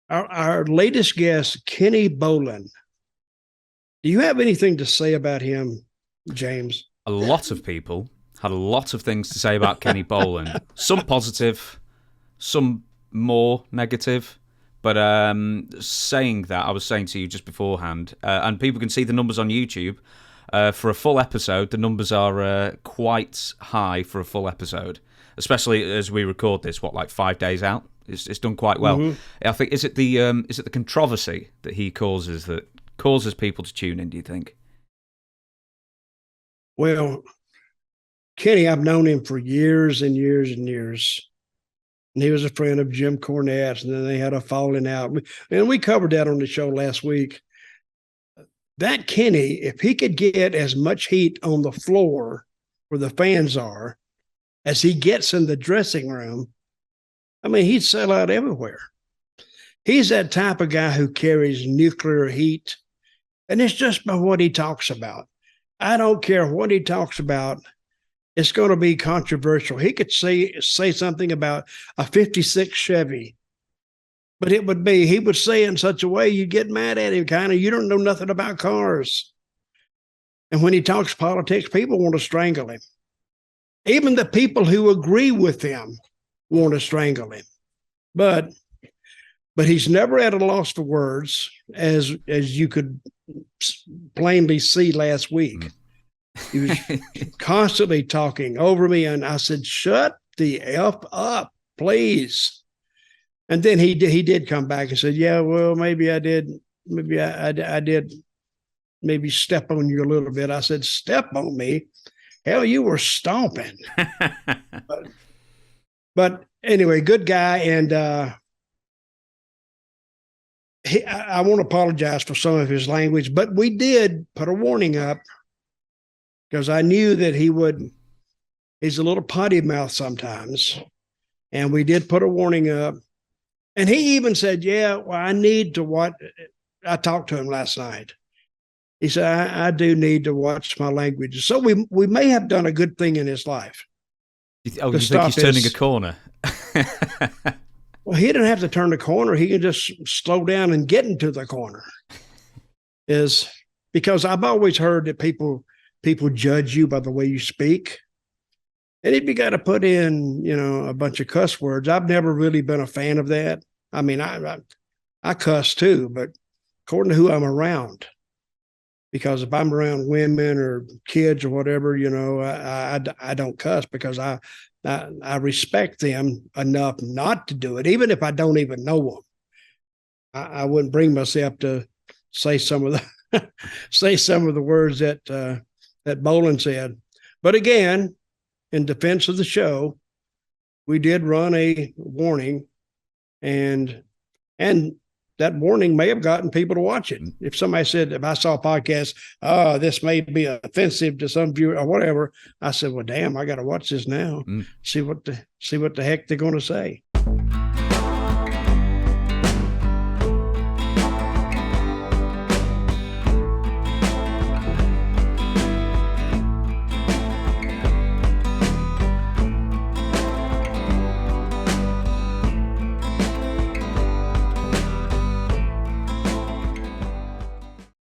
Our latest guest, Kenny Bolin. Do you have anything to say about him, James? A lot of people had a lot of things to say about Kenny Bolin. Some positive, some more negative. But saying that, I was saying to you just beforehand, and people can see the numbers on YouTube. For a full episode, the numbers are quite high for a full episode, especially as we record this. Like 5 days out? It's done quite well. Mm-hmm. I think is it the controversy that he causes that causes people to tune in? Do you think? Well, Kenny, I've known him for years and years and years. And he was a friend of Jim Cornette's, and then they had a falling out. And we covered that on the show last week. That Kenny, if he could get as much heat on the floor where the fans are as he gets in the dressing room, I mean, he'd sell out everywhere. He's that type of guy who carries nuclear heat, and it's just by what he talks about. I don't care what he talks about. It's going to be controversial. He could say something about a 56 Chevy, but he would say it in such a way you'd get mad at him, kind of, you don't know nothing about cars. And when he talks politics, people want to strangle him. Even the people who agree with him want to strangle him. But he's never at a loss for words, as you could plainly see last week. He was constantly talking over me, and I said, "Shut the F up, please." And then he did come back and said, "Yeah, well, maybe I did. Maybe I did maybe step on you a little bit." I said, "Step on me? Hell, you were stomping." but anyway, good guy, and I won't apologize for some of his language, but we did put a warning up because I knew that he's a little potty mouth sometimes. And we did put a warning up. And he even said, "Yeah, well, I need to watch." I talked to him last night. He said, I do need to watch my language. So we may have done a good thing in his life. You think he's turning a corner? Well, he didn't have to turn the corner. He can just slow down and get into the corner. Is because I've always heard that people judge you by the way you speak. And if you got to put in, a bunch of cuss words, I've never really been a fan of that. I mean, I cuss too, but according to who I'm around. Because if I'm around women or kids or whatever, I don't cuss because I respect them enough not to do it, even if I don't even know them. I wouldn't bring myself to say some of the words that Bolin said. But again, in defense of the show, we did run a warning, and that warning may have gotten people to watch it. If somebody said, if I saw a podcast, this may be offensive to some viewer or whatever, I said, well, damn, I got to watch this now. See what the heck they're going to say.